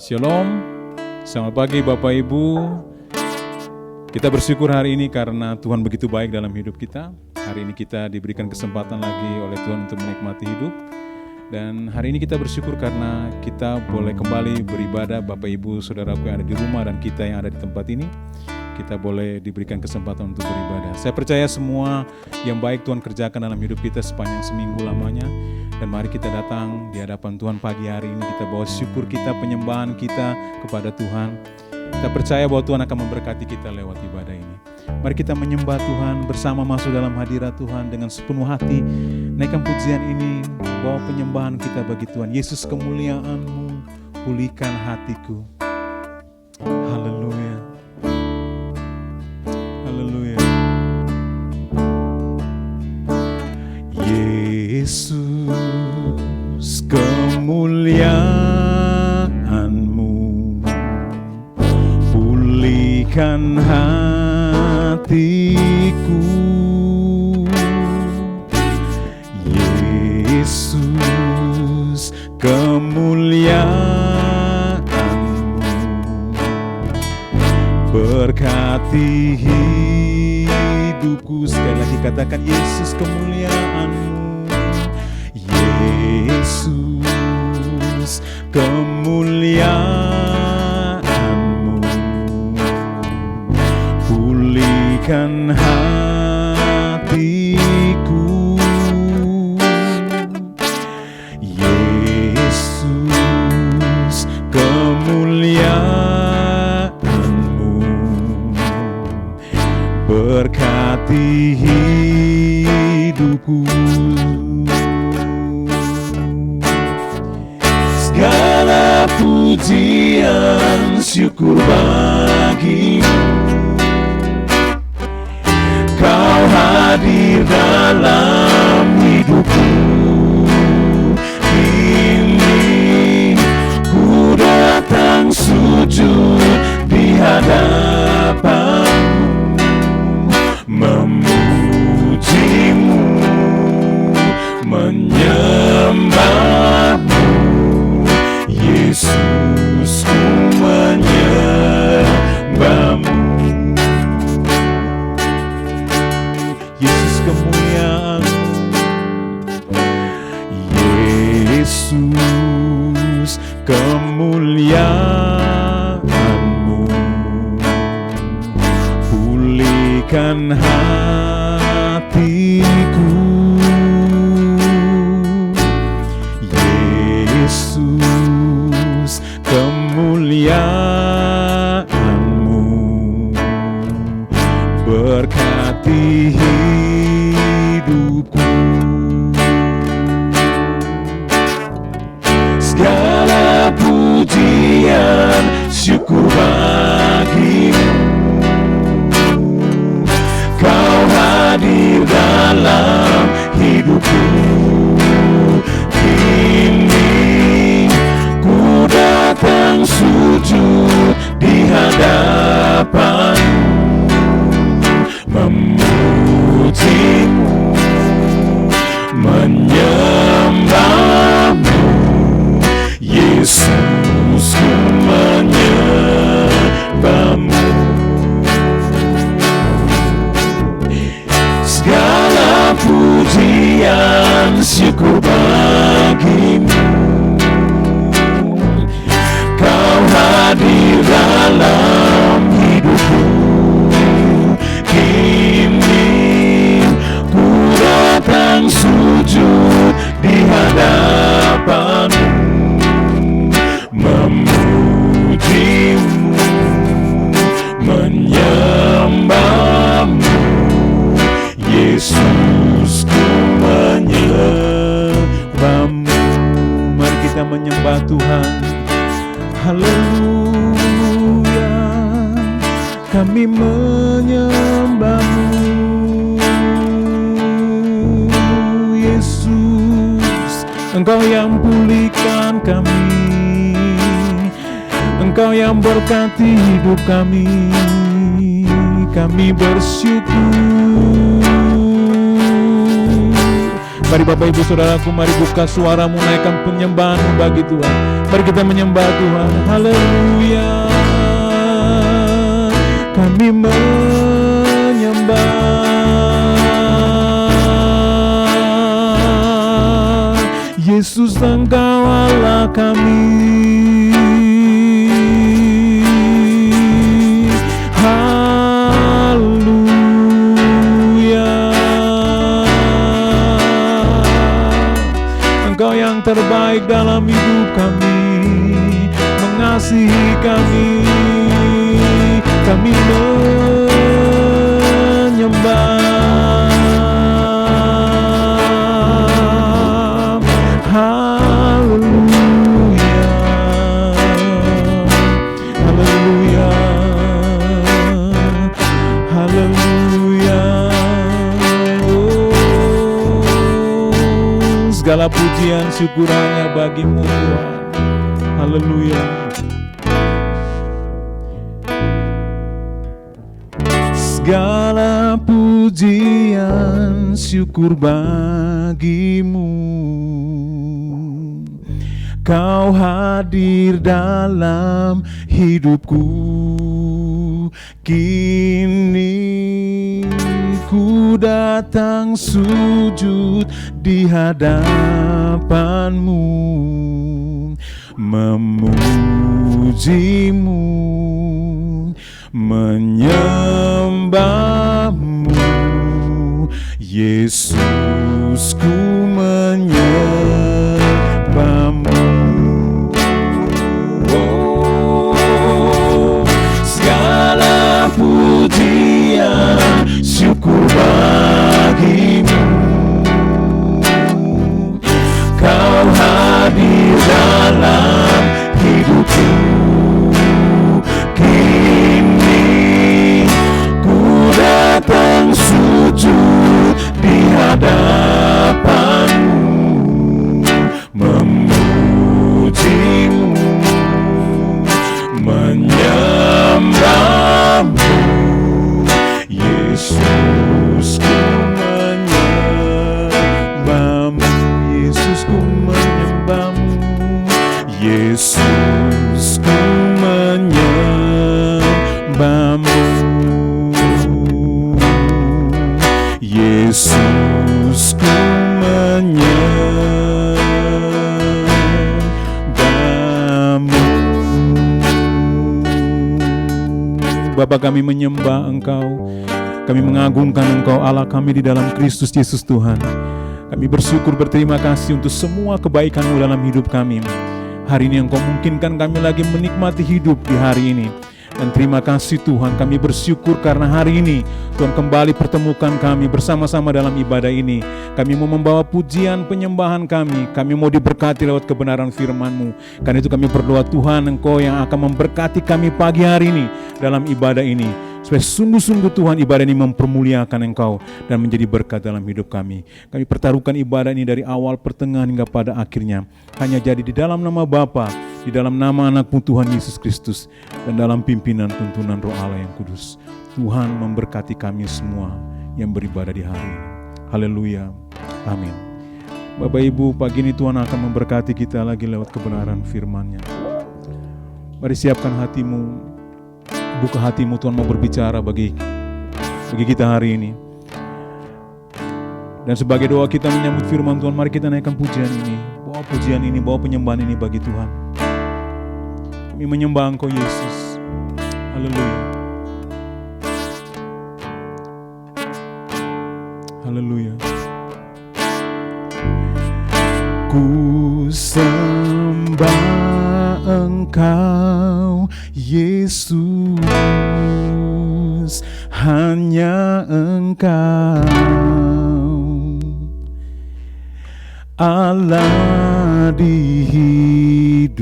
Shalom, selamat pagi Bapak Ibu. Kita bersyukur hari ini karena Tuhan begitu baik dalam hidup kita. Hari ini kita diberikan kesempatan lagi oleh Tuhan untuk menikmati hidup. Dan hari ini kita bersyukur karena kita boleh kembali beribadah, Bapak Ibu, saudaraku yang ada di rumah dan kita yang ada di tempat ini. Kita boleh diberikan kesempatan untuk beribadah. Saya percaya semua yang baik Tuhan kerjakan dalam hidup kita sepanjang seminggu lamanya. Dan mari kita datang di hadapan Tuhan pagi hari ini. Kita bawa syukur kita, penyembahan kita kepada Tuhan. Kita percaya bahwa Tuhan akan memberkati kita lewat ibadah ini. Mari kita menyembah Tuhan bersama, masuk dalam hadirat Tuhan dengan sepenuh hati. Naikkan pujian ini, bawa penyembahan kita bagi Tuhan. Yesus, kemuliaan-Mu pulihkan hatiku. Haleluya. Haleluya. Yesus, kemuliaan-Mu pulihkan hatiku. Yesus, kemuliaan-Mu berkati hidupku. Sekali lagi katakan, Yesus, kemuliaan-Mu. Yesus, kemuliaan-Mu pulihkan hatiku. Yesus, kemuliaan-Mu berkati hidupku. Segala pujian syukur bagi-Mu, Kau hadir dalam hidupku. Kini ku datang sujud di hadapan-Mu, memuji-Mu, menyembah-Mu. Yesus, ku menyembah-Mu. Yesus, kemuliaan-Mu. Yesus, kemuliaan-Mu pulihkan hatiku. Yesus, kemuliaan-Mu berkati hidupku. Segala pujian syukur bagi-Mu, Kau hadir dalam hidupku. Kini ku datang sujud di hadapan-Mu, memuji-Mu, menyembah-Mu. Yesus, ku menyembah-Mu. Segala pujian syukur bagi-Mu, Kau hadir dalam hidupku. Kini ku datang sujud di hadapan-Mu, memuji-Mu, menyembah-Mu. Yesus, ku menyembah-Mu. Mari kita menyembah Tuhan. Haleluya, kami menyembah-Mu. Yesus, Engkau yang pulihkan kami, Engkau yang berkati hidup kami. Kami bersyukur Mari Bapak Ibu Saudaraku, mari buka suaramu, naikkan penyembahanmu bagi Tuhan. Mari kita menyembah Tuhan. Haleluya. Kami menyembah Yesus, Engkau Allah kami. Haleluya. Engkau yang terbaik dalam hidup kami, mengasihi kami. Kami menyembah. Haleluya, haleluya, haleluya. Oh, segala pujian syukur hanya bagimu Tuhan. Haleluya. Segala pujian syukur bagimu, Kau hadir dalam hidupku. Kini ku datang sujud di hadapanmu, memujimu, menyembahmu. Yesus, ku menyembahmu. Oh, segala pujian syukur bagimu. Kau hadir dalam hidupku. Kini ku datang sujud di hadapanmu, memujimu, menyembahmu. Yesus, ku menyembahmu. Yesus, ku menyembahmu. Yesus, ku menyembahmu. Yesus, ku menyembahmu. Bapa, kami menyembah Engkau. Kami mengagungkan Engkau Allah kami di dalam Kristus Yesus Tuhan. Kami bersyukur, berterima kasih untuk semua kebaikan-Mu dalam hidup kami. Hari ini Engkau mungkinkan kami lagi menikmati hidup di hari ini. Dan terima kasih Tuhan, kami bersyukur karena hari ini Tuhan kembali pertemukan kami bersama-sama dalam ibadah ini. Kami mau membawa pujian penyembahan kami mau diberkati lewat kebenaran firman-Mu. Karena itu kami berdoa Tuhan, Engkau yang akan memberkati kami pagi hari ini dalam ibadah ini. Supaya sungguh-sungguh Tuhan ibadah ini mempermuliakan Engkau dan menjadi berkat dalam hidup kami. Kami pertaruhkan ibadah ini dari awal, pertengahan hingga pada akhirnya. Hanya jadi di dalam nama Bapa, di dalam nama anak-Mu Tuhan Yesus Kristus, dan dalam pimpinan tuntunan Roh Allah yang kudus. Tuhan memberkati kami semua yang beribadah di hari ini. Haleluya. Amin. Bapak Ibu, pagi ini Tuhan akan memberkati kita lagi lewat kebenaran firman-Nya. Mari siapkan hatimu. Buka hatimu, Tuhan mau berbicara bagi kita hari ini. Dan sebagai doa kita menyambut firman Tuhan, mari kita naikkan pujian ini. Bawa pujian ini, bawa penyembahan ini bagi Tuhan. Kami menyembah Engkau Yesus. Haleluya. Haleluya. Ku sembah Engkau Yesus, hanya Engkau Allah di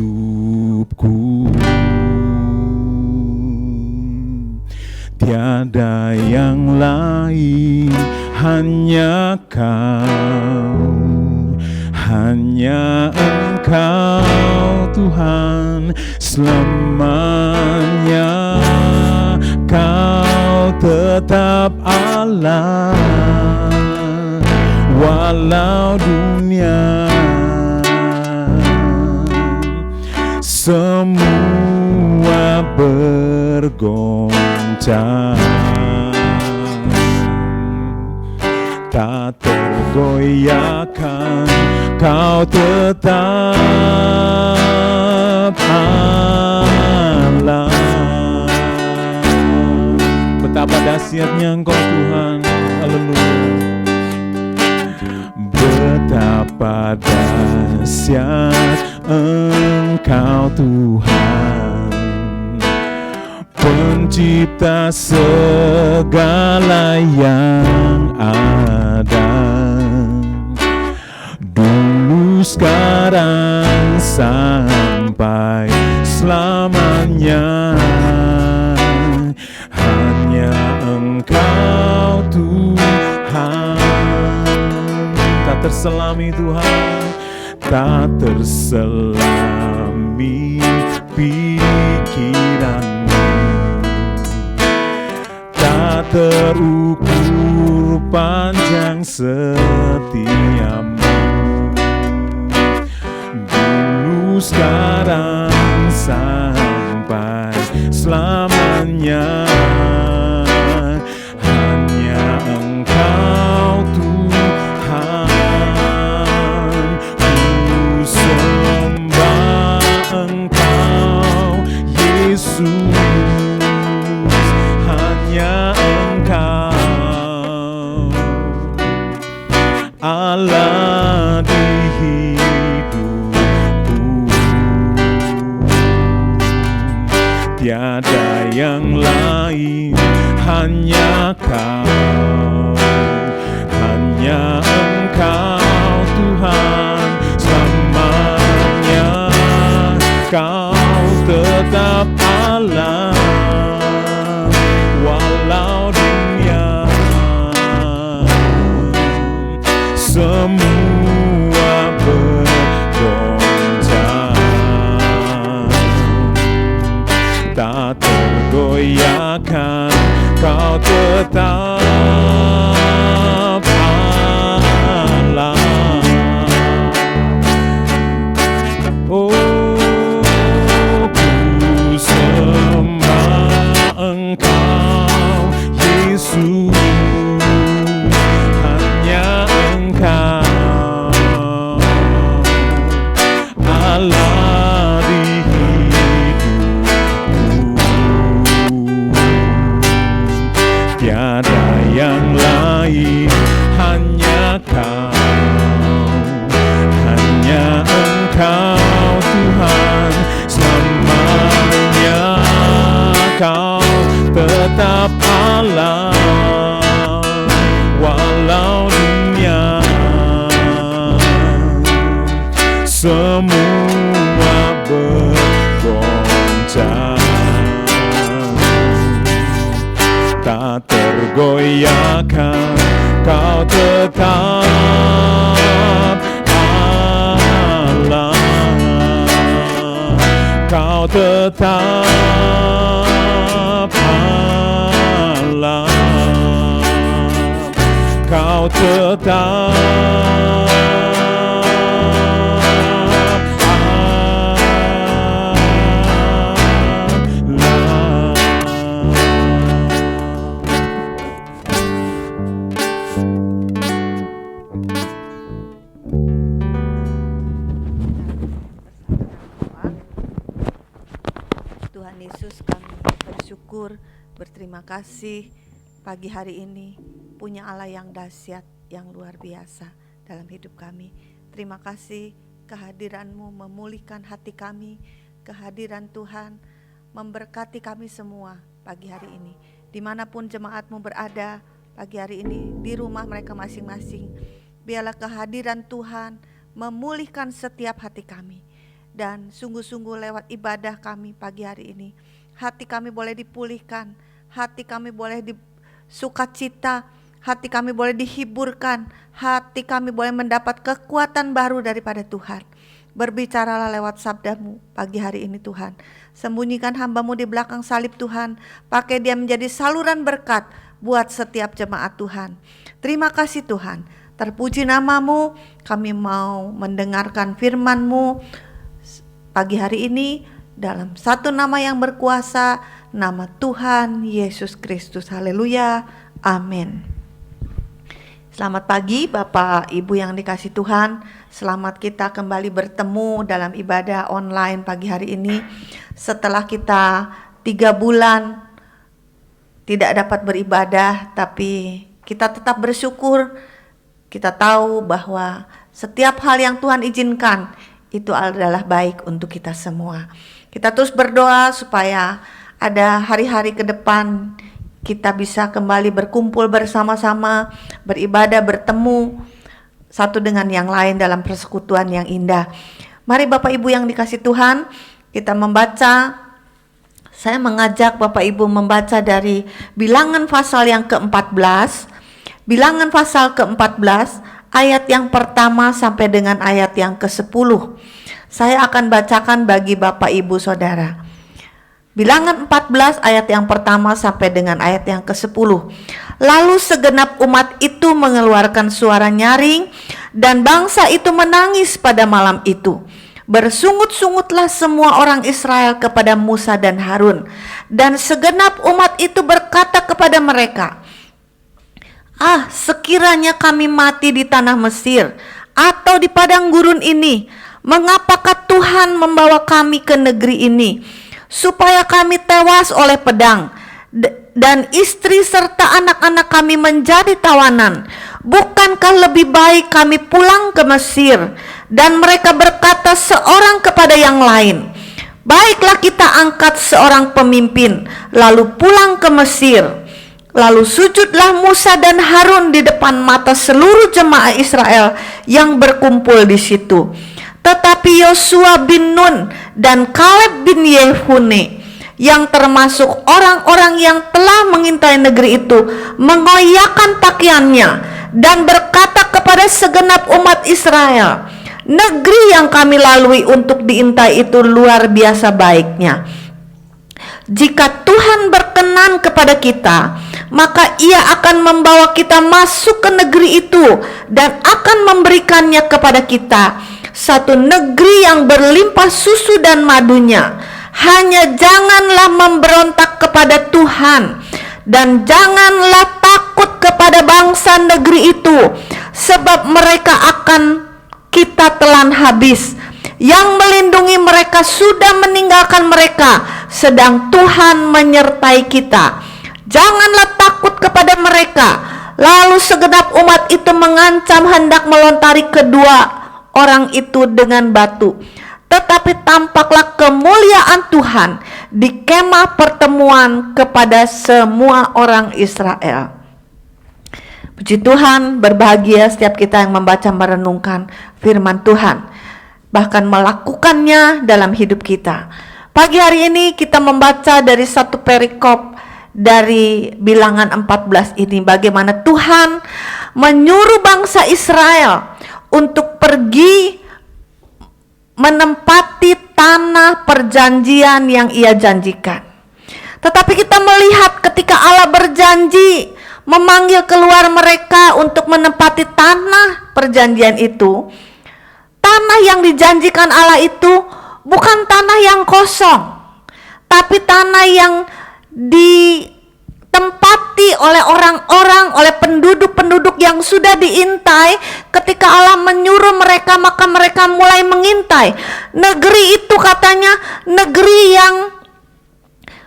hidupku. Tiada yang lain, hanya Kau, hanya Engkau Tuhan selamanya. Kau tetap Allah, walau dunia semua bergoncang, tak tergoyahkan, Kau tetap Allah. Betapa dahsyatnya Engkau Tuhan, haleluya. Betapa dahsyat Engkau Tuhan, Pencipta segala yang ada, dulu, sekarang, sampai selamanya. Hanya Engkau Tuhan, tak terselami Tuhan, tak terselami pikiranmu, tak terukur panjang setiamu, dulu, sekarang, sampai selamanya. Hanya Engkau Tuhan, ku sembah Engkau Yesus. Hanya Engkau Allah di hidupku, tiada yang lain, hanya Kau, hanya Engkau Tuhan selamanya. Kau tetap Allah walau dunia semua bergoncang, tak tergoyahkan, Kau tetap Allah. Oh, ku sembah Engkau Yesus. Hanya Engkau Allah di hidupku, tiada yang lain, hanya Kau, hanya Engkau Tuhan selamanya. Kau tetap Allah walau dunia semua bergoncang, tak tergoyahkan, Kau tetap Allah. Kau tetap Allah, Kau tetap Tuhan Yesus, kami bersyukur, berterima kasih pagi hari ini punya Allah yang dahsyat, yang luar biasa dalam hidup kami. Terima kasih kehadiran-Mu memulihkan hati kami, kehadiran Tuhan memberkati kami semua pagi hari ini. Dimanapun jemaat-Mu berada pagi hari ini, di rumah mereka masing-masing, biarlah kehadiran Tuhan memulihkan setiap hati kami. Dan sungguh-sungguh lewat ibadah kami pagi hari ini, hati kami boleh dipulihkan, hati kami boleh sukacita, hati kami boleh dihiburkan, hati kami boleh mendapat kekuatan baru daripada Tuhan. Berbicaralah lewat sabda-Mu pagi hari ini Tuhan. Sembunyikan hamba-Mu di belakang salib Tuhan, pakai dia menjadi saluran berkat buat setiap jemaat Tuhan. Terima kasih Tuhan. Terpuji nama-Mu, kami mau mendengarkan firman-Mu pagi hari ini dalam satu nama yang berkuasa, nama Tuhan Yesus Kristus. Haleluya, amin. Selamat pagi Bapak Ibu yang dikasihi Tuhan. Selamat kita kembali bertemu dalam ibadah online pagi hari ini. Setelah kita 3 bulan tidak dapat beribadah, tapi kita tetap bersyukur. Kita tahu bahwa setiap hal yang Tuhan izinkan itu adalah baik untuk kita semua. Kita terus berdoa supaya ada hari-hari ke depan kita bisa kembali berkumpul bersama-sama, beribadah, bertemu satu dengan yang lain dalam persekutuan yang indah. Mari Bapak Ibu yang dikasihi Tuhan, kita membaca. Saya mengajak Bapak Ibu membaca dari Bilangan pasal yang ke-14. Bilangan pasal ke-14 ayat yang pertama sampai dengan ayat yang ke-10. Saya akan bacakan bagi Bapak Ibu Saudara. Bilangan 14 ayat yang pertama sampai dengan ayat yang ke-10. Lalu segenap umat itu mengeluarkan suara nyaring, dan bangsa itu menangis pada malam itu. Bersungut-sungutlah semua orang Israel kepada Musa dan Harun, dan segenap umat itu berkata kepada mereka, sekiranya kami mati di tanah Mesir atau di padang gurun ini, mengapakah Tuhan membawa kami ke negeri ini, supaya kami tewas oleh pedang, dan istri serta anak-anak kami menjadi tawanan? Bukankah lebih baik kami pulang ke Mesir? Dan mereka berkata seorang kepada yang lain, baiklah kita angkat seorang pemimpin, lalu pulang ke Mesir. Lalu sujudlah Musa dan Harun di depan mata seluruh jemaah Israel yang berkumpul di situ. Tetapi Yosua bin Nun dan Kaleb bin Yefune, yang termasuk orang-orang yang telah mengintai negeri itu, mengoyakkan pakaiannya dan berkata kepada segenap umat Israel, negeri yang kami lalui untuk diintai itu luar biasa baiknya. Jika Tuhan berkenan kepada kita, maka Ia akan membawa kita masuk ke negeri itu dan akan memberikannya kepada kita, satu negeri yang berlimpah susu dan madunya. Hanya janganlah memberontak kepada Tuhan, dan janganlah takut kepada bangsa negeri itu, sebab mereka akan kita telan habis. Yang melindungi mereka sudah meninggalkan mereka, sedang Tuhan menyertai kita. Janganlah takut kepada mereka. Lalu segenap umat itu mengancam hendak melontari kedua orang itu dengan batu. Tetapi tampaklah kemuliaan Tuhan di kemah pertemuan kepada semua orang Israel. Puji Tuhan, berbahagia setiap kita yang membaca merenungkan firman Tuhan, bahkan melakukannya dalam hidup kita. Pagi hari ini kita membaca dari satu perikop dari Bilangan 14 ini, bagaimana Tuhan menyuruh bangsa Israel untuk pergi menempati tanah perjanjian yang Ia janjikan. Tetapi kita melihat ketika Allah berjanji memanggil keluar mereka untuk menempati tanah perjanjian itu, tanah yang dijanjikan Allah itu bukan tanah yang kosong, tapi tanah yang ditempati oleh orang-orang, oleh penduduk-penduduk yang sudah diintai. Ketika Allah menyuruh mereka, maka mereka mulai mengintai. Negeri itu katanya negeri yang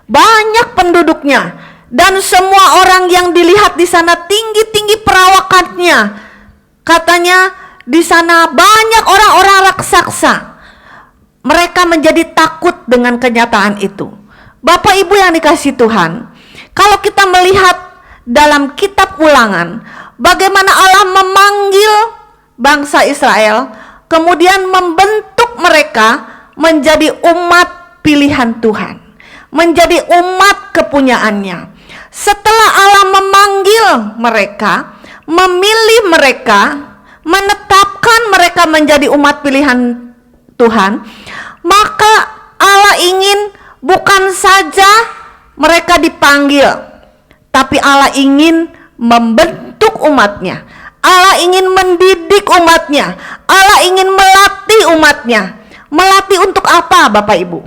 banyak penduduknya, dan semua orang yang dilihat di sana tinggi-tinggi perawakannya. Katanya di sana banyak orang-orang raksasa. Mereka menjadi takut dengan kenyataan itu. Bapak Ibu yang dikasihi Tuhan, kalau kita melihat dalam kitab Ulangan, bagaimana Allah memanggil bangsa Israel, kemudian membentuk mereka menjadi umat pilihan Tuhan, menjadi umat kepunyaannya. Setelah Allah memanggil mereka, memilih mereka, menetapkan mereka menjadi umat pilihan Tuhan, maka Allah ingin bukan saja mereka dipanggil, tapi Allah ingin membentuk umatnya. Allah ingin mendidik umatnya. Allah ingin melatih umatnya. Melatih untuk apa, Bapak Ibu?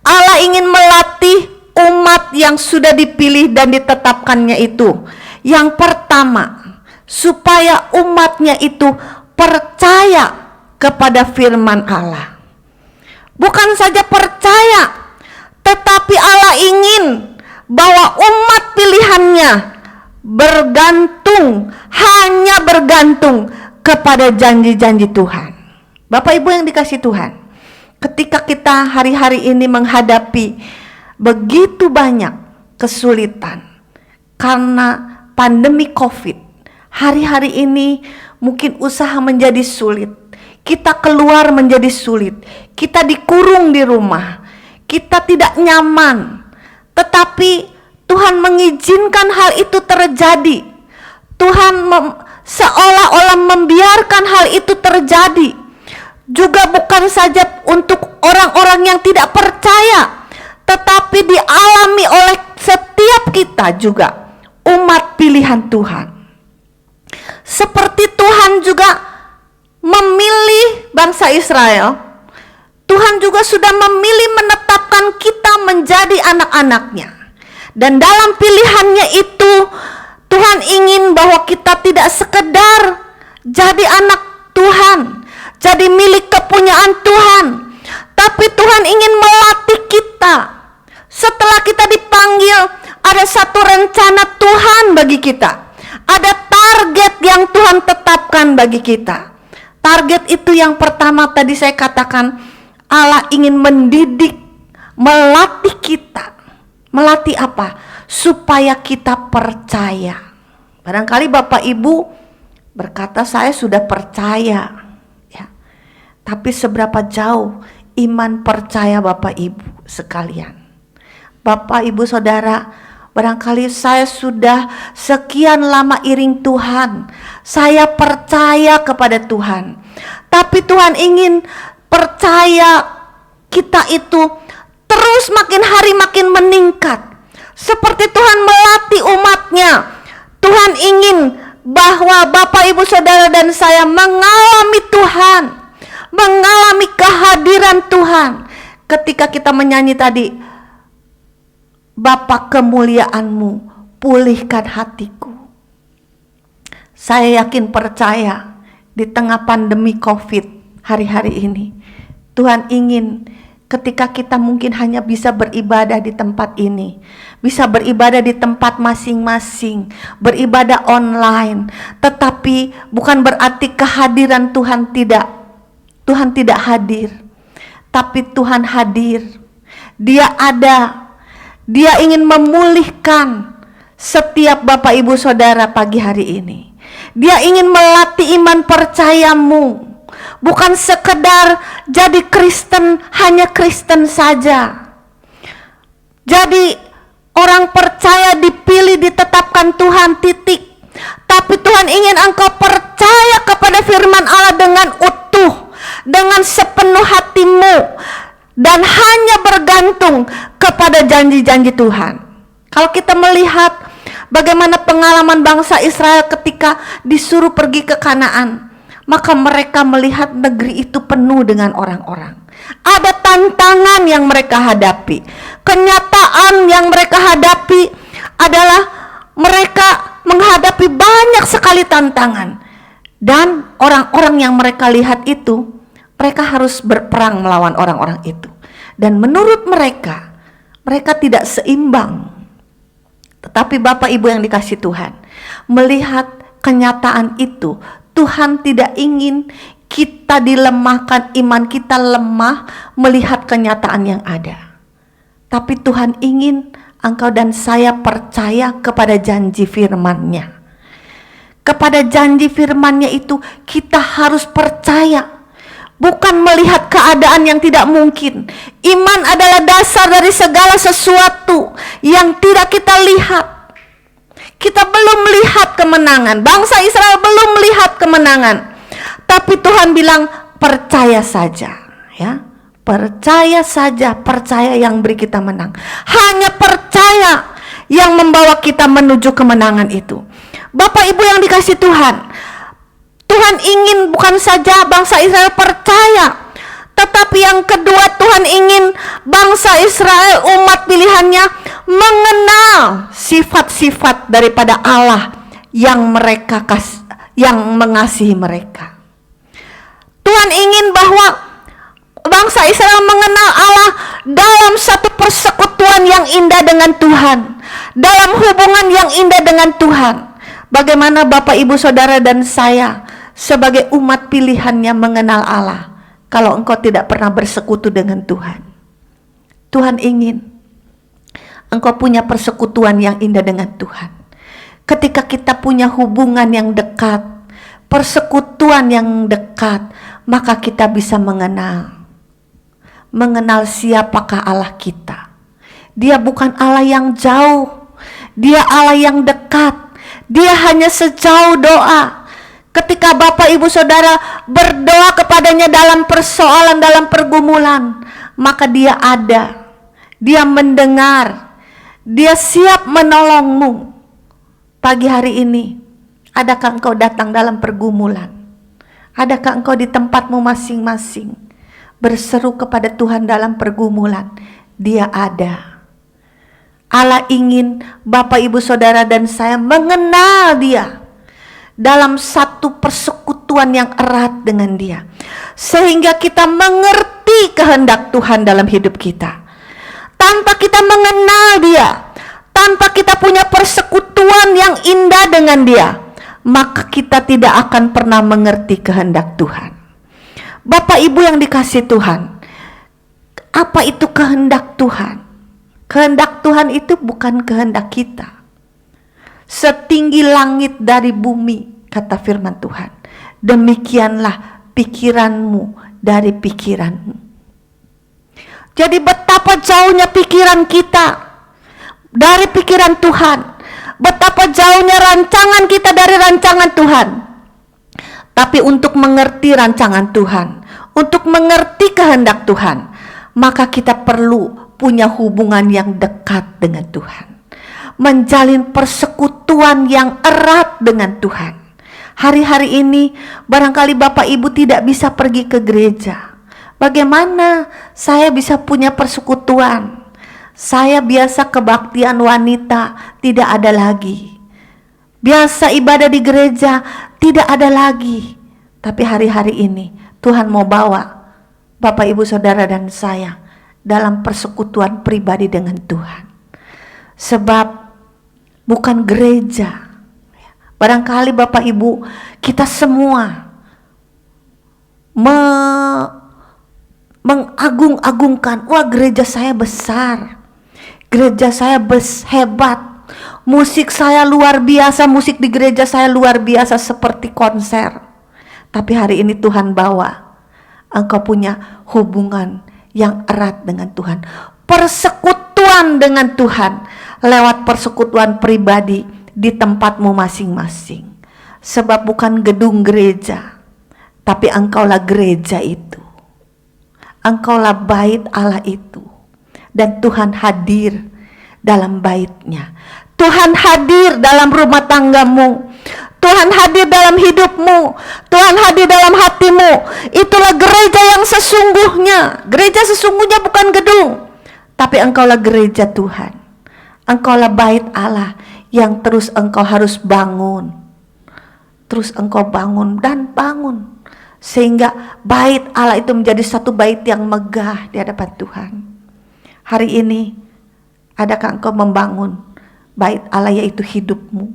Allah ingin melatih umat yang sudah dipilih dan ditetapkannya itu. Yang pertama, supaya umatnya itu percaya kepada firman Allah. Bukan saja percaya, tetapi Allah ingin bahwa umat pilihannya hanya bergantung kepada janji-janji Tuhan. Bapak Ibu yang dikasihi Tuhan, ketika kita hari-hari ini menghadapi begitu banyak kesulitan karena pandemi COVID, hari-hari ini mungkin usaha menjadi sulit, kita keluar menjadi sulit, kita dikurung di rumah, kita tidak nyaman, tetapi Tuhan mengizinkan hal itu terjadi. Tuhan seolah-olah membiarkan hal itu terjadi. Juga bukan saja untuk orang-orang yang tidak percaya, tetapi dialami oleh setiap kita juga, umat pilihan Tuhan. Seperti Tuhan juga memilih bangsa Israel, Tuhan juga sudah memilih menetapkan kita menjadi anak-anaknya. Dan dalam pilihannya itu, Tuhan ingin bahwa kita tidak sekedar jadi anak Tuhan, jadi milik kepunyaan Tuhan, tapi Tuhan ingin melatih kita. Setelah kita dipanggil, ada satu rencana Tuhan bagi kita. Ada target yang Tuhan tetapkan bagi kita. Target itu yang pertama tadi saya katakan, Allah ingin mendidik, melatih kita. Melatih apa? Supaya kita percaya. Barangkali Bapak Ibu berkata, saya sudah percaya, ya. Tapi seberapa jauh iman percaya Bapak Ibu sekalian? Bapak Ibu Saudara, barangkali saya sudah sekian lama iring Tuhan, saya percaya kepada Tuhan, tapi Tuhan ingin percaya kita itu terus makin hari makin meningkat. Seperti Tuhan melatih umatnya, Tuhan ingin bahwa Bapak Ibu Saudara dan saya mengalami Tuhan, mengalami kehadiran Tuhan. Ketika kita menyanyi tadi, Bapa kemuliaan-Mu pulihkan hatiku. Saya yakin percaya di tengah pandemi COVID hari-hari ini, Tuhan ingin ketika kita mungkin hanya bisa beribadah di tempat ini, bisa beribadah di tempat masing-masing, beribadah online, tetapi bukan berarti kehadiran Tuhan tidak hadir, tapi Tuhan hadir. Dia ada. Dia ingin memulihkan setiap Bapak Ibu Saudara pagi hari ini. Dia ingin melatih iman percayamu. Bukan sekedar jadi Kristen, hanya Kristen saja. Jadi orang percaya, dipilih, ditetapkan Tuhan, titik. Tapi Tuhan ingin engkau percaya kepada firman Allah dengan utuh, dengan sepenuh hatimu, dan hanya bergantung kepada janji-janji Tuhan. Kalau kita melihat bagaimana pengalaman bangsa Israel ketika disuruh pergi ke Kanaan, maka mereka melihat negeri itu penuh dengan orang-orang. Ada tantangan yang mereka hadapi. Kenyataan yang mereka hadapi adalah mereka menghadapi banyak sekali tantangan. Dan orang-orang yang mereka lihat itu, mereka harus berperang melawan orang-orang itu. Dan menurut mereka, mereka tidak seimbang. Tetapi Bapak Ibu yang dikasihi Tuhan, melihat kenyataan itu, Tuhan tidak ingin kita dilemahkan, iman kita lemah melihat kenyataan yang ada. Tapi Tuhan ingin engkau dan saya percaya kepada janji firman-Nya. Kepada janji firman-Nya itu kita harus percaya. Bukan melihat keadaan yang tidak mungkin. Iman adalah dasar dari segala sesuatu yang tidak kita lihat. Kita belum melihat kemenangan. Bangsa Israel belum melihat kemenangan. Tapi Tuhan bilang percaya saja, ya. Percaya saja, percaya yang beri kita menang. Hanya percaya yang membawa kita menuju kemenangan itu. Bapak Ibu yang dikasih Tuhan, Tuhan ingin bukan saja bangsa Israel percaya, tetapi yang kedua Tuhan ingin bangsa Israel, umat pilihannya, mengenal sifat-sifat daripada Allah yang mengasihi mereka. Tuhan ingin bahwa bangsa Israel mengenal Allah dalam satu persekutuan yang indah dengan Tuhan, dalam hubungan yang indah dengan Tuhan. Bagaimana Bapak, Ibu, Saudara, dan saya sebagai umat pilihannya mengenal Allah kalau engkau tidak pernah bersekutu dengan Tuhan? Tuhan ingin engkau punya persekutuan yang indah dengan Tuhan. Ketika kita punya hubungan yang dekat, persekutuan yang dekat, maka kita bisa mengenal siapakah Allah kita. Dia bukan Allah yang jauh, Dia Allah yang dekat. Dia hanya sejauh doa. Ketika Bapak, Ibu, Saudara berdoa kepadanya dalam persoalan, dalam pergumulan, maka Dia ada, Dia mendengar, Dia siap menolongmu. Pagi hari ini, adakah engkau datang dalam pergumulan? Adakah engkau di tempatmu masing-masing berseru kepada Tuhan dalam pergumulan? Dia ada. Allah ingin Bapak, Ibu, Saudara, dan saya mengenal Dia dalam satu persekutuan yang erat dengan Dia, sehingga kita mengerti kehendak Tuhan dalam hidup kita. Tanpa kita mengenal Dia, tanpa kita punya persekutuan yang indah dengan Dia, maka kita tidak akan pernah mengerti kehendak Tuhan. Bapak, Ibu yang dikasih Tuhan, apa itu kehendak Tuhan? Kehendak Tuhan itu bukan kehendak kita. Setinggi langit dari bumi, kata firman Tuhan, demikianlah pikiranmu dari pikiranmu. Jadi betapa jauhnya pikiran kita dari pikiran Tuhan, betapa jauhnya rancangan kita dari rancangan Tuhan. Tapi untuk mengerti rancangan Tuhan, untuk mengerti kehendak Tuhan, maka kita perlu punya hubungan yang dekat dengan Tuhan, menjalin persekutuan yang erat dengan Tuhan. Hari-hari ini barangkali Bapak Ibu tidak bisa pergi ke gereja. Bagaimana saya bisa punya persekutuan? Saya biasa kebaktian wanita tidak ada lagi. Biasa ibadah di gereja tidak ada lagi. Tapi hari-hari ini Tuhan mau bawa Bapak, Ibu, Saudara, dan saya dalam persekutuan pribadi dengan Tuhan. Sebab bukan gereja. Barangkali Bapak Ibu, kita semua mengagung-agungkan, wah gereja saya besar, gereja saya hebat, musik saya luar biasa, musik di gereja saya luar biasa seperti konser. Tapi hari ini Tuhan bawa engkau punya hubungan yang erat dengan Tuhan, persekutuan dengan Tuhan lewat persekutuan pribadi di tempatmu masing-masing. Sebab bukan gedung gereja, tapi engkaulah gereja itu, engkaulah bait Allah itu, dan Tuhan hadir dalam baitnya. Tuhan hadir dalam rumah tanggamu, Tuhan hadir dalam hidupmu, Tuhan hadir dalam hatimu. Itulah gereja yang sesungguhnya. Gereja sesungguhnya bukan gedung, tapi engkaulah gereja Tuhan. Engkaulah bait Allah yang terus engkau harus bangun. Terus engkau bangun dan bangun, sehingga bait Allah itu menjadi satu bait yang megah di hadapan Tuhan. Hari ini, adakah engkau membangun bait Allah, yaitu hidupmu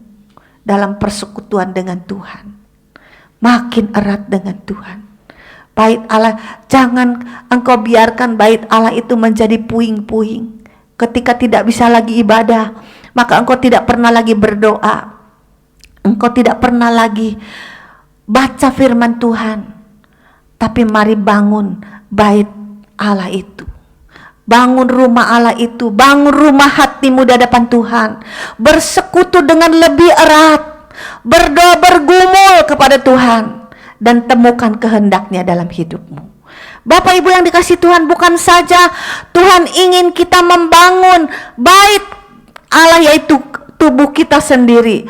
dalam persekutuan dengan Tuhan, makin erat dengan Tuhan? Bait Allah, jangan engkau biarkan bait Allah itu menjadi puing-puing. Ketika tidak bisa lagi ibadah, maka engkau tidak pernah lagi berdoa, engkau tidak pernah lagi baca firman Tuhan. Tapi mari bangun bait Allah itu, bangun rumah Allah itu, bangun rumah hatimu di hadapan Tuhan, bersekutu dengan lebih erat, berdoa, bergumul kepada Tuhan, dan temukan kehendaknya dalam hidupmu. Bapak Ibu yang dikasih Tuhan, bukan saja Tuhan ingin kita membangun bait Allah, yaitu tubuh kita sendiri,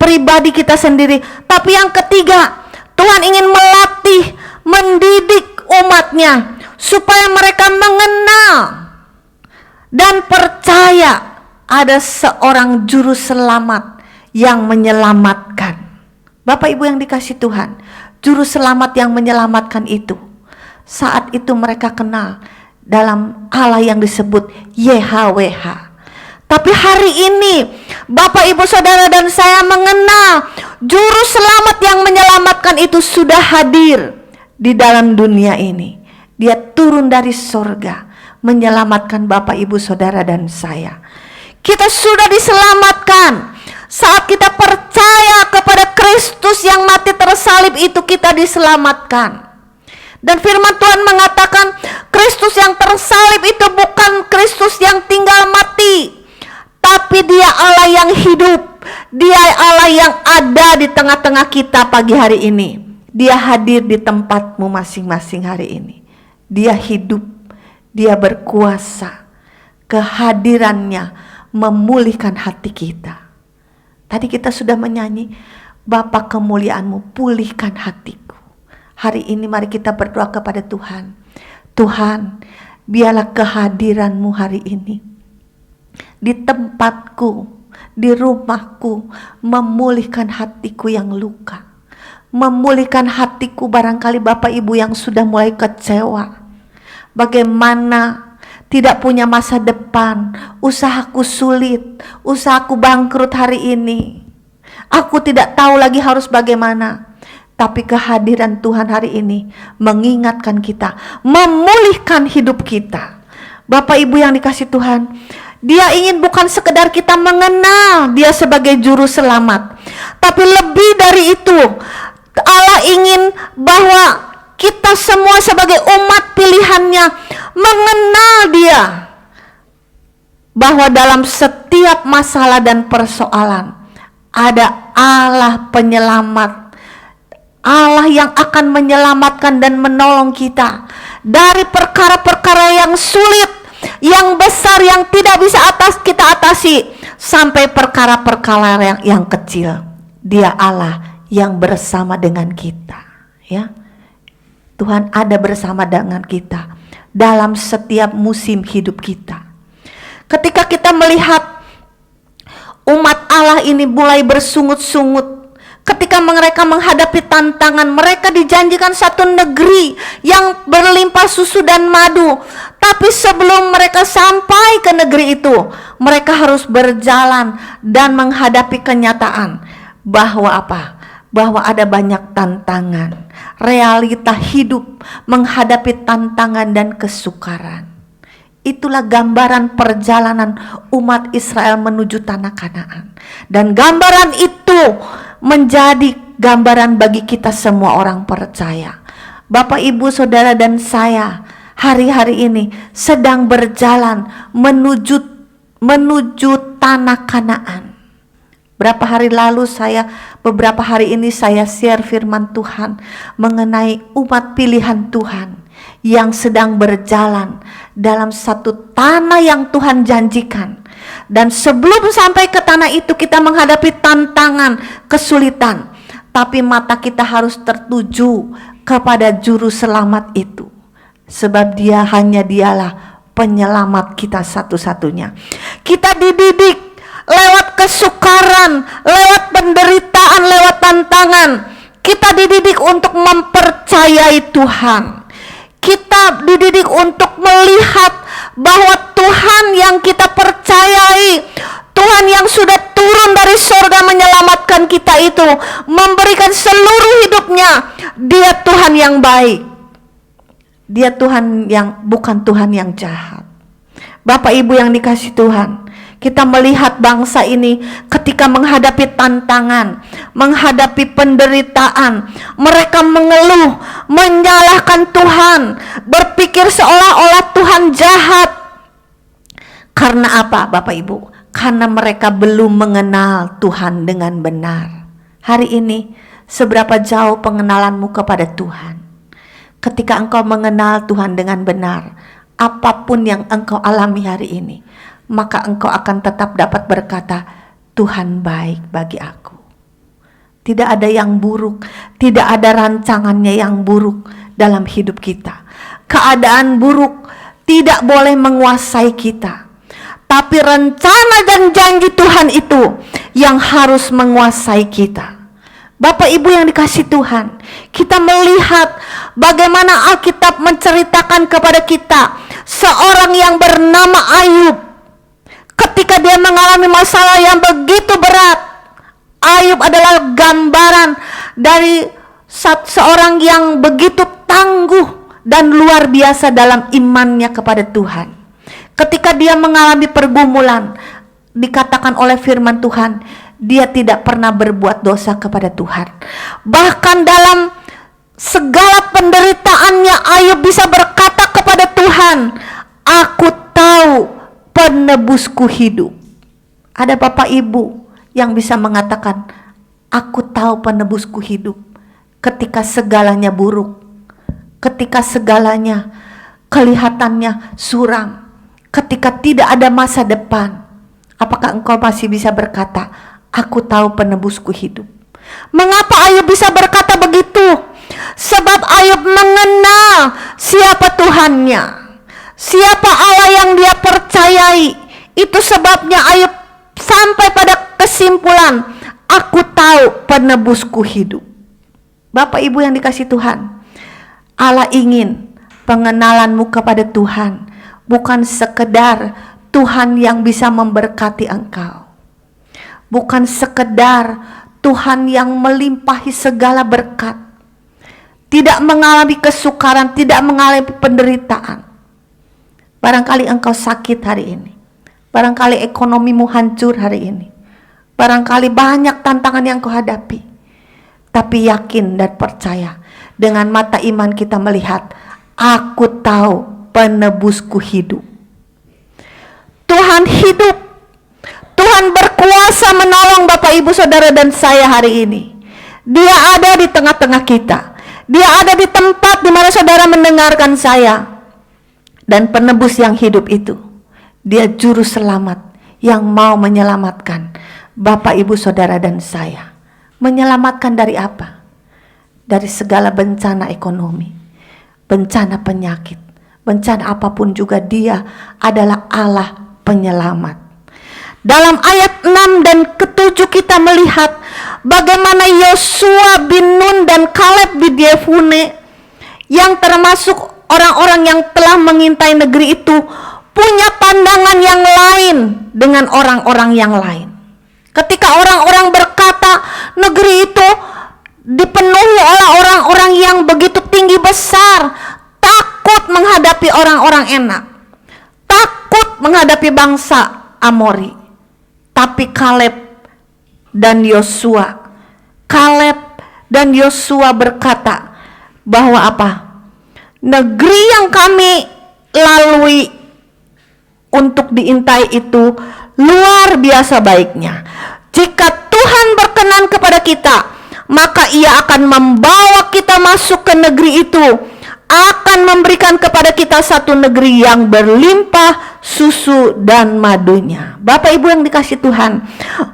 pribadi kita sendiri. Tapi yang ketiga, Tuhan ingin melatih, mendidik umatnya supaya mereka mengenal dan percaya ada seorang juru selamat yang menyelamatkan. Bapak Ibu yang dikasih Tuhan, juru selamat yang menyelamatkan itu, saat itu mereka kenal dalam Allah yang disebut YHWH. Tapi hari ini Bapak Ibu Saudara dan saya mengenal juru selamat yang menyelamatkan itu sudah hadir di dalam dunia ini. Dia turun dari sorga menyelamatkan Bapak Ibu Saudara dan saya. Kita sudah diselamatkan saat kita percaya kepada Kristus yang mati tersalib itu, kita diselamatkan. Dan firman Tuhan mengatakan Kristus yang tersalib itu bukan Kristus yang tinggal mati, tapi dia Allah yang hidup. Dia Allah yang ada di tengah-tengah kita pagi hari ini. Dia hadir di tempatmu masing-masing hari ini. Dia hidup, dia berkuasa. Kehadirannya memulihkan hati kita. Tadi kita sudah menyanyi, Bapa kemuliaanmu pulihkan hatiku. Hari ini mari kita berdoa kepada Tuhan. Tuhan, biarlah kehadiranmu hari ini di tempatku, di rumahku, memulihkan hatiku yang luka. Memulihkan hatiku barangkali Bapak Ibu yang sudah mulai kecewa. Bagaimana tidak punya masa depan, usahaku sulit, usahaku bangkrut hari ini. Aku tidak tahu lagi harus bagaimana. Tapi kehadiran Tuhan hari ini mengingatkan kita, memulihkan hidup kita. Bapak Ibu yang dikasih Tuhan, Dia ingin bukan sekedar kita mengenal Dia sebagai juru selamat, tapi lebih dari itu, Allah ingin bahwa kita semua sebagai umat pilihannya mengenal Dia, bahwa dalam setiap masalah dan persoalan ada Allah penyelamat, Allah yang akan menyelamatkan dan menolong kita dari perkara-perkara yang sulit, yang besar, yang tidak bisa kita atasi, sampai perkara-perkara yang kecil. Dia Allah yang bersama dengan kita, ya. Tuhan ada bersama dengan kita dalam setiap musim hidup kita. Ketika kita melihat umat Allah ini mulai bersungut-sungut, ketika mereka menghadapi tantangan, mereka dijanjikan satu negeri yang berlimpah susu dan madu. Tapi sebelum mereka sampai ke negeri itu, mereka harus berjalan dan menghadapi kenyataan bahwa apa? Bahwa ada banyak tantangan. Realita hidup menghadapi tantangan dan kesukaran. Itulah gambaran perjalanan umat Israel menuju tanah Kanaan. Dan gambaran itu menjadi gambaran bagi kita semua orang percaya. Bapak, Ibu, Saudara dan saya hari-hari ini sedang berjalan menuju tanah Kanaan. Beberapa hari ini saya share firman Tuhan mengenai umat pilihan Tuhan yang sedang berjalan dalam satu tanah yang Tuhan janjikan. Dan sebelum sampai ke tanah itu kita menghadapi tantangan, kesulitan. Tapi mata kita harus tertuju kepada juru selamat itu. Sebab dialah penyelamat kita satu-satunya. Kita dididik lewat kesukaran, lewat penderitaan, lewat tantangan. Kita dididik untuk mempercayai Tuhan. Kita dididik untuk melihat bahwa Tuhan yang kita percayai, Tuhan yang sudah turun dari surga menyelamatkan kita itu, memberikan seluruh hidupnya. Dia Tuhan yang baik. Dia Tuhan yang bukan Tuhan yang jahat. Bapak Ibu yang dikasih Tuhan, kita melihat bangsa ini ketika menghadapi tantangan, menghadapi penderitaan, mereka mengeluh, menyalahkan Tuhan, berpikir seolah-olah Tuhan jahat. Karena apa, Bapak Ibu? Karena mereka belum mengenal Tuhan dengan benar. Hari ini, seberapa jauh pengenalanmu kepada Tuhan? Ketika engkau mengenal Tuhan dengan benar, apapun yang engkau alami hari ini, maka engkau akan tetap dapat berkata, Tuhan baik bagi aku. Tidak ada yang buruk, tidak ada rancangannya yang buruk dalam hidup kita. Keadaan buruk tidak boleh menguasai kita. Tapi rencana dan janji Tuhan itu yang harus menguasai kita. Bapak Ibu yang dikasihi Tuhan, kita melihat bagaimana Alkitab menceritakan kepada kita seorang yang bernama Ayub. Ketika dia mengalami masalah yang begitu berat, Ayub adalah gambaran dari seorang yang begitu tangguh dan luar biasa dalam imannya kepada Tuhan. Ketika dia mengalami pergumulan, dikatakan oleh firman Tuhan, dia tidak pernah berbuat dosa kepada Tuhan. Bahkan dalam segala penderitaannya, Ayub bisa berkata kepada Tuhan, "Aku tahu penebusku hidup." Ada Bapak Ibu yang bisa mengatakan, "Aku tahu penebusku hidup," ketika segalanya buruk, ketika segalanya kelihatannya suram, ketika tidak ada masa depan. Apakah engkau masih bisa berkata, "Aku tahu penebusku hidup"? Mengapa Ayub bisa berkata begitu? Sebab Ayub mengenal siapa Tuhannya, siapa Allah yang dia percayai. Itu sebabnya Ayub sampai pada kesimpulan, "Aku tahu penebusku hidup." Bapak Ibu yang dikasihi Tuhan, Allah ingin pengenalanmu kepada Tuhan bukan sekedar Tuhan yang bisa memberkati engkau, bukan sekedar Tuhan yang melimpahi segala berkat, tidak mengalami kesukaran, tidak mengalami penderitaan. Barangkali engkau sakit hari ini, barangkali ekonomimu hancur hari ini, barangkali banyak tantangan yang kau hadapi. Tapi yakin dan percaya, dengan mata iman kita melihat, "Aku tahu penebusku hidup." Tuhan hidup. Tuhan berkuasa menolong Bapak Ibu Saudara dan saya hari ini. Dia ada di tengah-tengah kita. Dia ada di tempat di mana saudara mendengarkan saya. Dan penebus yang hidup itu, dia juru selamat yang mau menyelamatkan Bapak Ibu Saudara dan saya. Menyelamatkan dari apa? Dari segala bencana ekonomi, bencana penyakit, bencana apapun juga, dia adalah Allah penyelamat. Dalam ayat 6 dan ke-7 kita melihat bagaimana Yosua bin Nun dan Kaleb bin Yefune yang termasuk orang-orang yang telah mengintai negeri itu punya pandangan yang lain dengan orang-orang yang lain. Ketika orang-orang berkata negeri itu dipenuhi oleh orang-orang yang begitu tinggi besar, takut menghadapi orang-orang enak, takut menghadapi bangsa Amori. Tapi Kaleb dan Yosua berkata bahwa apa? Negeri yang kami lalui untuk diintai itu luar biasa baiknya. Jika Tuhan berkenan kepada kita, maka Ia akan membawa kita masuk ke negeri itu, akan memberikan kepada kita satu negeri yang berlimpah susu dan madunya. Bapak Ibu yang dikasihi Tuhan,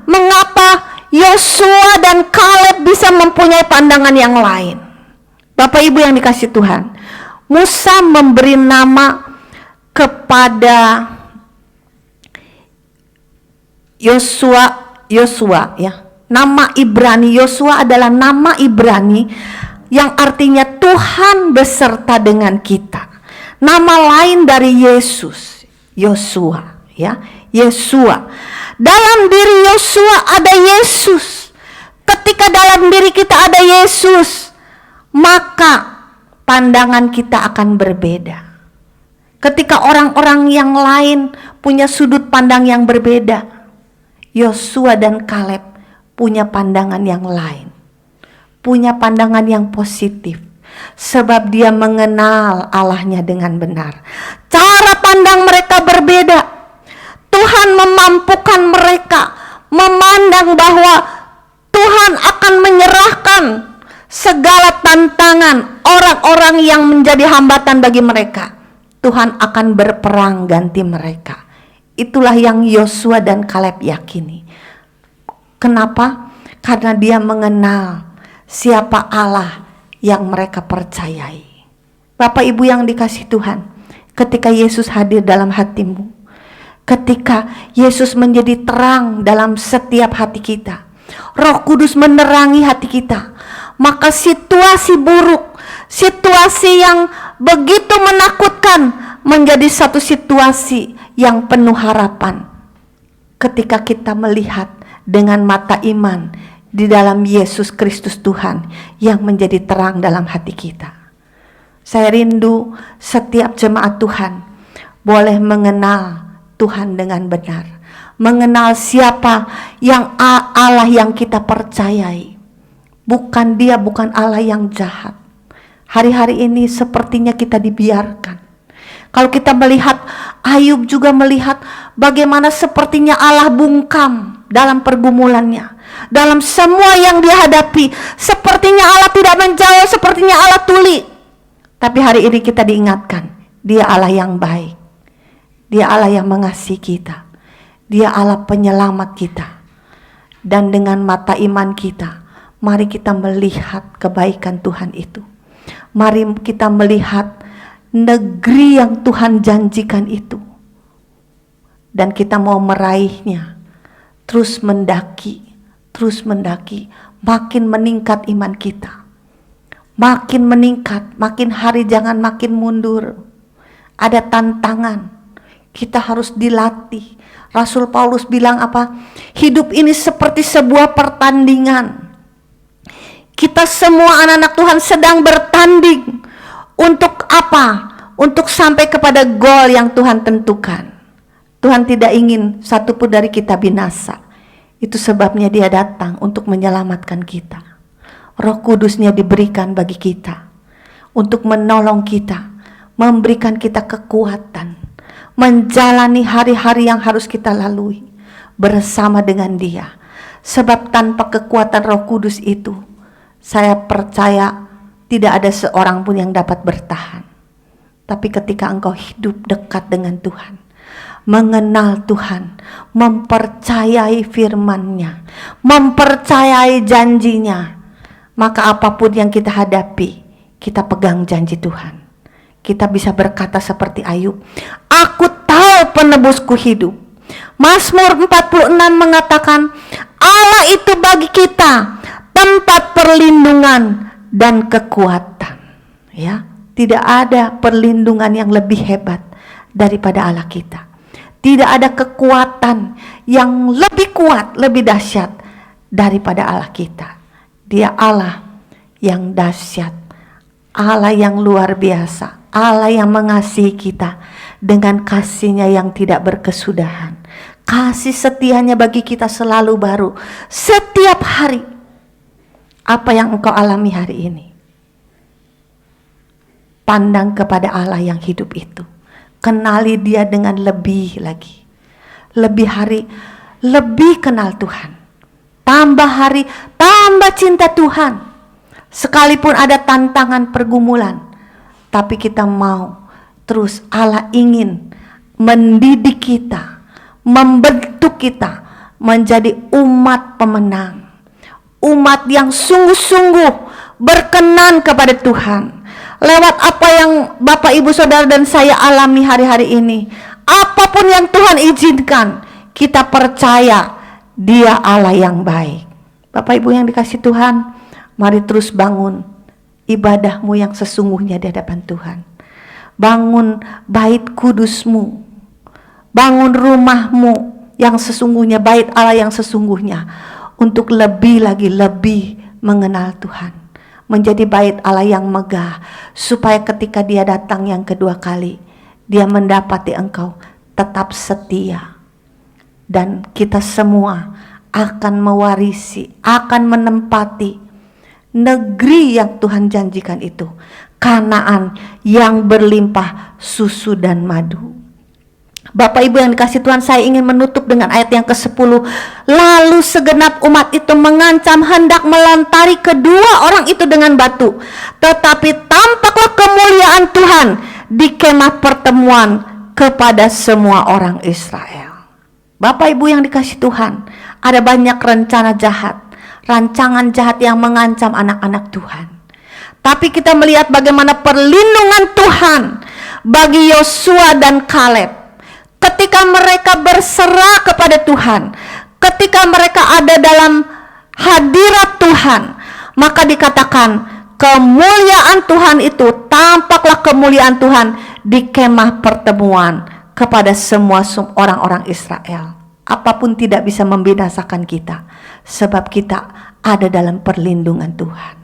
mengapa Yosua dan Kaleb bisa mempunyai pandangan yang lain? Bapak Ibu yang dikasihi Tuhan, Musa memberi nama kepada Yosua ya. Nama Ibrani Yosua adalah nama Ibrani yang artinya Tuhan beserta dengan kita. Nama lain dari Yesus, Yosua ya, Yesua. Dalam diri Yosua ada Yesus. Ketika dalam diri kita ada Yesus, maka pandangan kita akan berbeda. Ketika orang-orang yang lain punya sudut pandang yang berbeda, Yosua dan Kaleb punya pandangan yang lain, punya pandangan yang positif, sebab dia mengenal Allahnya dengan benar. Cara pandang mereka berbeda. Tuhan memampukan mereka memandang bahwa Tuhan akan menyerahkan segala tantangan orang-orang yang menjadi hambatan bagi mereka. Tuhan akan berperang ganti mereka. Itulah yang Yosua dan Kaleb yakini. Kenapa? karena dia mengenal siapa Allah yang mereka percayai. Bapak Ibu yang dikasihi Tuhan, ketika Yesus hadir dalam hatimu, ketika Yesus menjadi terang dalam setiap hati kita, Roh Kudus menerangi hati kita, maka situasi buruk, situasi yang begitu menakutkan menjadi satu situasi yang penuh harapan ketika kita melihat dengan mata iman di dalam Yesus Kristus Tuhan yang menjadi terang dalam hati kita. Saya rindu setiap jemaat Tuhan boleh mengenal Tuhan dengan benar, mengenal siapa yang Allah yang kita percayai. Bukan dia, bukan Allah yang jahat. Hari-hari ini sepertinya kita dibiarkan. Kalau kita melihat, Ayub juga melihat bagaimana sepertinya Allah bungkam dalam pergumulannya, dalam semua yang dia hadapi. Sepertinya Allah tidak menjawab, sepertinya Allah tuli. Tapi hari ini kita diingatkan, dia Allah yang baik, dia Allah yang mengasihi kita, dia Allah penyelamat kita. Dan dengan mata iman kita, mari kita melihat kebaikan Tuhan itu. Mari kita melihat negeri yang Tuhan janjikan itu, dan kita mau meraihnya, terus mendaki, makin meningkat iman kita, makin meningkat, makin hari jangan makin mundur. Ada tantangan, kita harus dilatih. Rasul Paulus bilang apa? Hidup ini seperti sebuah pertandingan. Kita semua anak-anak Tuhan sedang bertanding. Untuk apa? Untuk sampai kepada gol yang Tuhan tentukan. Tuhan tidak ingin satupun dari kita binasa. Itu sebabnya dia datang untuk menyelamatkan kita. Roh Kudusnya diberikan bagi kita untuk menolong kita, memberikan kita kekuatan, menjalani hari-hari yang harus kita lalui bersama dengan dia. Sebab tanpa kekuatan Roh Kudus itu, saya percaya tidak ada seorang pun yang dapat bertahan. Tapi ketika engkau hidup dekat dengan Tuhan, mengenal Tuhan, mempercayai firman-Nya, mempercayai janjinya, maka apapun yang kita hadapi, kita pegang janji Tuhan. Kita bisa berkata seperti Ayub, aku tahu penebusku hidup. Mazmur 46 mengatakan, Allah itu bagi kita tempat perlindungan dan kekuatan. Ya, tidak ada perlindungan yang lebih hebat daripada Allah kita. Tidak ada kekuatan yang lebih kuat, lebih dahsyat daripada Allah kita. Dia Allah yang dahsyat, Allah yang luar biasa, Allah yang mengasihi kita dengan kasih-Nya yang tidak berkesudahan. Kasih setianya bagi kita selalu baru setiap hari. Apa yang engkau alami hari ini? Pandang kepada Allah yang hidup itu. Kenali dia dengan lebih lagi. Lebih hari, lebih kenal Tuhan. Tambah hari, tambah cinta Tuhan. Sekalipun ada tantangan pergumulan, tapi kita mau terus. Allah ingin mendidik kita, membentuk kita menjadi umat pemenang. Umat yang sungguh-sungguh berkenan kepada Tuhan. Lewat apa yang Bapak, Ibu, Saudara dan saya alami hari-hari ini, apapun yang Tuhan izinkan, kita percaya Dia Allah yang baik. Bapak, Ibu yang dikasihi Tuhan, mari terus bangun ibadahmu yang sesungguhnya di hadapan Tuhan. Bangun bait kudusmu, bangun rumahmu yang sesungguhnya, bait Allah yang sesungguhnya, untuk lebih lagi, lebih mengenal Tuhan, menjadi bait Allah yang megah, supaya ketika Dia datang yang kedua kali, Dia mendapati engkau tetap setia. Dan kita semua akan mewarisi, akan menempati negeri yang Tuhan janjikan itu, Kanaan yang berlimpah susu dan madu. Bapak, Ibu yang dikasihi Tuhan, saya ingin menutup dengan ayat yang ke-10. Lalu segenap umat itu mengancam hendak melontari kedua orang itu dengan batu. Tetapi tampaklah kemuliaan Tuhan di kemah pertemuan kepada semua orang Israel. Bapak, Ibu yang dikasihi Tuhan, ada banyak rencana jahat, rancangan jahat yang mengancam anak-anak Tuhan. Tapi kita melihat bagaimana perlindungan Tuhan bagi Yosua dan Kaleb. Ketika mereka berserah kepada Tuhan, ketika mereka ada dalam hadirat Tuhan, maka dikatakan kemuliaan Tuhan itu, tampaklah kemuliaan Tuhan di kemah pertemuan kepada semua orang-orang Israel. Apapun tidak bisa membinasakan kita, sebab kita ada dalam perlindungan Tuhan.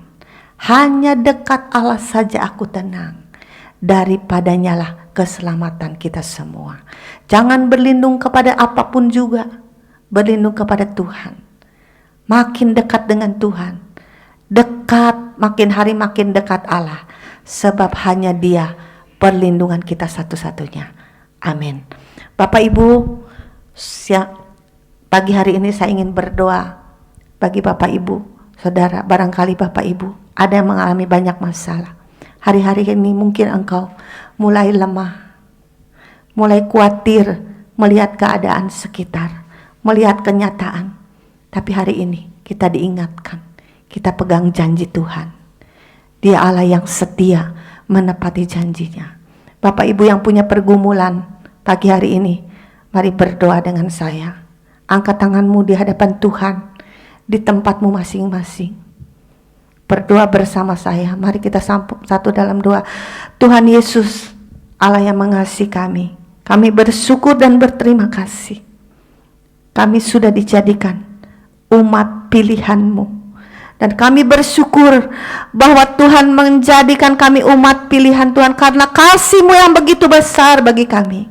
Hanya dekat Allah saja aku tenang, daripadanya lah keselamatan kita semua. Jangan berlindung kepada apapun juga, berlindung kepada Tuhan. Makin dekat dengan Tuhan, dekat, makin hari makin dekat Allah, sebab hanya Dia perlindungan kita satu-satunya. Amin. Bapak Ibu, pagi hari ini saya ingin berdoa bagi Bapak Ibu, Saudara. Barangkali Bapak Ibu ada yang mengalami banyak masalah. Hari-hari ini mungkin engkau mulai lemah, mulai khawatir melihat keadaan sekitar, melihat kenyataan. Tapi hari ini kita diingatkan, kita pegang janji Tuhan. Dia Allah yang setia menepati janjinya. Bapak Ibu yang punya pergumulan pagi hari ini, mari berdoa dengan saya. Angkat tanganmu di hadapan Tuhan, di tempatmu masing-masing. Berdoa bersama saya. Mari kita satu dalam doa. Tuhan Yesus, Allah yang mengasihi kami. Kami bersyukur dan berterima kasih. Kami sudah dijadikan umat pilihan-Mu. Dan kami bersyukur bahwa Tuhan menjadikan kami umat pilihan Tuhan karena kasih-Mu yang begitu besar bagi kami.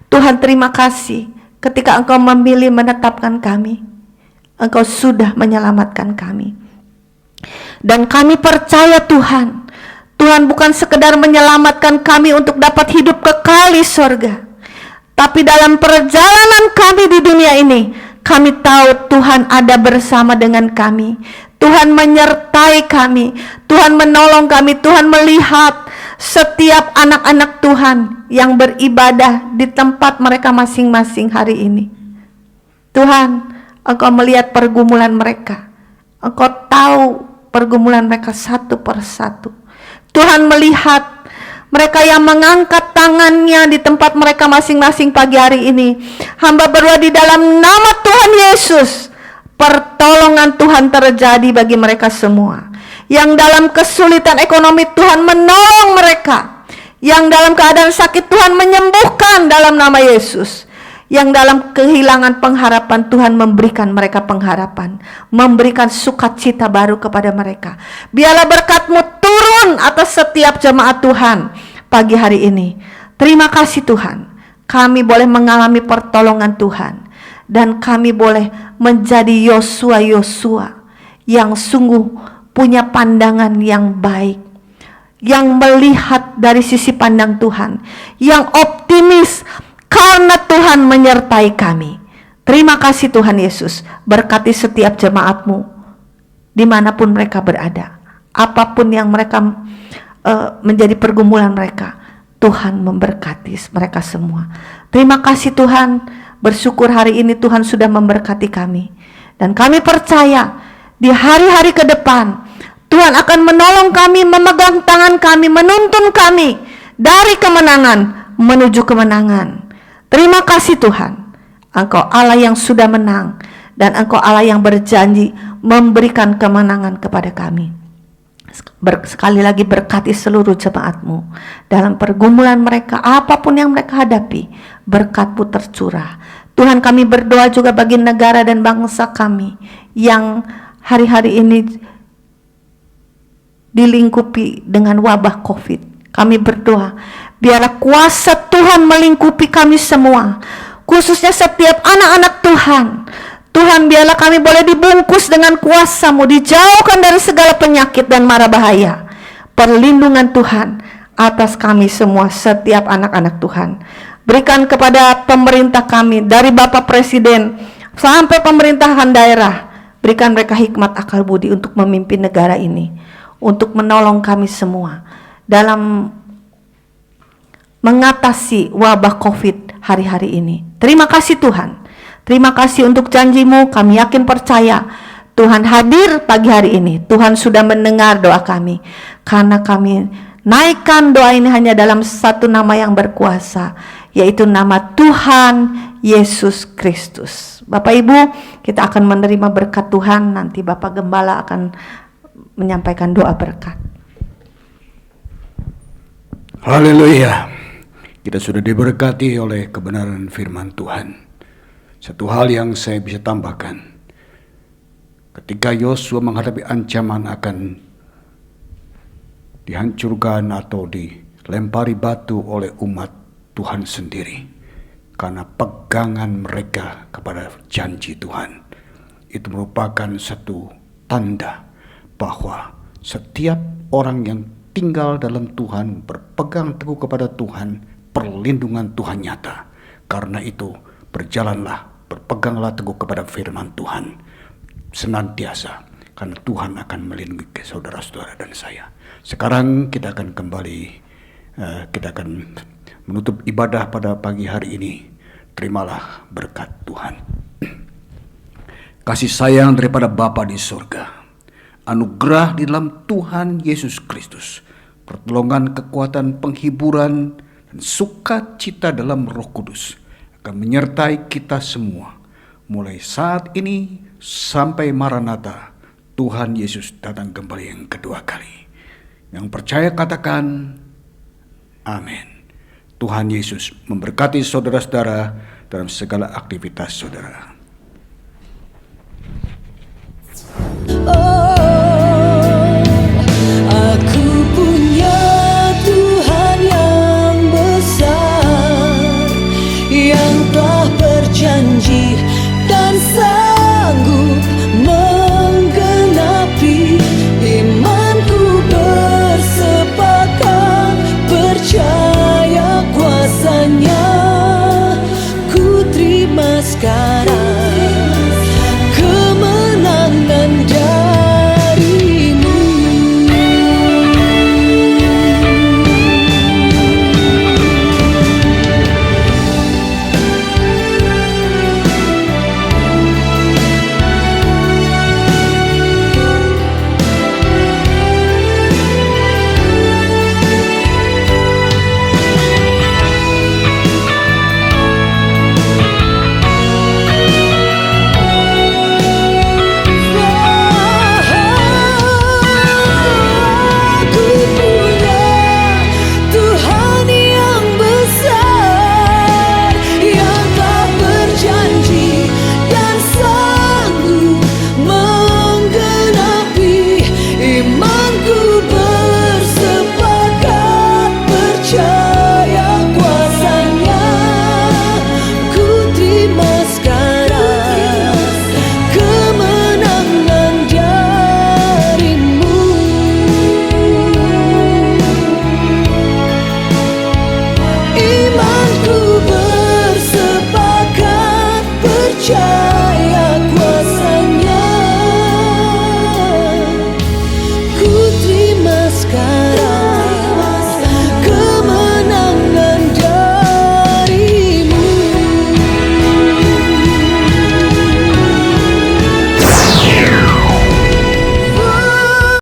Tuhan, terima kasih ketika Engkau memilih menetapkan kami. Engkau sudah menyelamatkan kami. Dan kami percaya Tuhan, Tuhan bukan sekedar menyelamatkan kami untuk dapat hidup kekal di sorga. Tapi dalam perjalanan kami di dunia ini, kami tahu Tuhan ada bersama dengan kami. Tuhan menyertai kami, Tuhan menolong kami, Tuhan melihat setiap anak-anak Tuhan yang beribadah di tempat mereka masing-masing hari ini. Tuhan, Engkau melihat pergumulan mereka. Engkau tahu pergumulan mereka satu persatu. Tuhan melihat mereka yang mengangkat tangannya di tempat mereka masing-masing pagi hari ini. Hamba berdoa di dalam nama Tuhan Yesus, pertolongan Tuhan terjadi bagi mereka semua. Yang dalam kesulitan ekonomi, Tuhan menolong mereka. Yang dalam keadaan sakit, Tuhan menyembuhkan dalam nama Yesus. Yang dalam kehilangan pengharapan, Tuhan memberikan mereka pengharapan, memberikan sukacita baru kepada mereka. Biarlah berkat-Mu turun atas setiap jemaat Tuhan pagi hari ini. Terima kasih Tuhan, kami boleh mengalami pertolongan Tuhan, dan kami boleh menjadi Yosua-Yosua yang sungguh punya pandangan yang baik, yang melihat dari sisi pandang Tuhan, yang optimis karena Tuhan menyertai kami. Terima kasih Tuhan Yesus, berkati setiap jemaat-Mu dimanapun mereka berada, apapun yang mereka menjadi pergumulan mereka, Tuhan memberkati mereka semua. Terima kasih Tuhan, bersyukur hari ini Tuhan sudah memberkati kami, dan kami percaya di hari-hari ke depan Tuhan akan menolong kami, memegang tangan kami, menuntun kami dari kemenangan menuju kemenangan. Terima kasih Tuhan, Engkau Allah yang sudah menang, dan Engkau Allah yang berjanji memberikan kemenangan kepada kami. Sekali lagi berkati seluruh jemaat-Mu dalam pergumulan mereka, apapun yang mereka hadapi, berkat-Mu tercurah. Tuhan, kami berdoa juga bagi negara dan bangsa kami yang hari-hari ini dilingkupi dengan wabah COVID. Kami berdoa, biarlah kuasa Tuhan melingkupi kami semua, khususnya setiap anak-anak Tuhan. Tuhan, biarlah kami boleh dibungkus dengan kuasa-Mu, dijauhkan dari segala penyakit dan mara bahaya. Perlindungan Tuhan atas kami semua, setiap anak-anak Tuhan. Berikan kepada pemerintah kami, dari Bapak Presiden sampai pemerintahan daerah, berikan mereka hikmat akal budi untuk memimpin negara ini, untuk menolong kami semua dalam mengatasi wabah COVID hari-hari ini. Terima kasih Tuhan. Terima kasih untuk janji-Mu, kami yakin percaya Tuhan hadir pagi hari ini. Tuhan sudah mendengar doa kami. Karena kami naikkan doa ini hanya dalam satu nama yang berkuasa, yaitu nama Tuhan Yesus Kristus. Bapak Ibu, kita akan menerima berkat Tuhan. Nanti Bapak Gembala akan menyampaikan doa berkat. Haleluya. Kita sudah diberkati oleh kebenaran firman Tuhan. Satu hal yang saya bisa tambahkan. Ketika Yosua menghadapi ancaman akan dihancurkan atau dilempari batu oleh umat Tuhan sendiri, karena pegangan mereka kepada janji Tuhan, itu merupakan satu tanda bahwa setiap orang yang tinggal dalam Tuhan, berpegang teguh kepada Tuhan, perlindungan Tuhan nyata. Karena itu berjalanlah, berpeganglah teguh kepada firman Tuhan senantiasa, karena Tuhan akan melindungi saudara-saudara dan saya. Sekarang kita akan kembali, kita akan menutup ibadah pada pagi hari ini. Terimalah berkat Tuhan. Kasih sayang daripada Bapa di surga, anugerah di dalam Tuhan Yesus Kristus, pertolongan, kekuatan, penghiburan, dan sukacita dalam Roh Kudus akan menyertai kita semua mulai saat ini sampai Maranatha, Tuhan Yesus datang kembali yang kedua kali. Yang percaya katakan amin. Tuhan Yesus memberkati saudara-saudara dalam segala aktivitas saudara.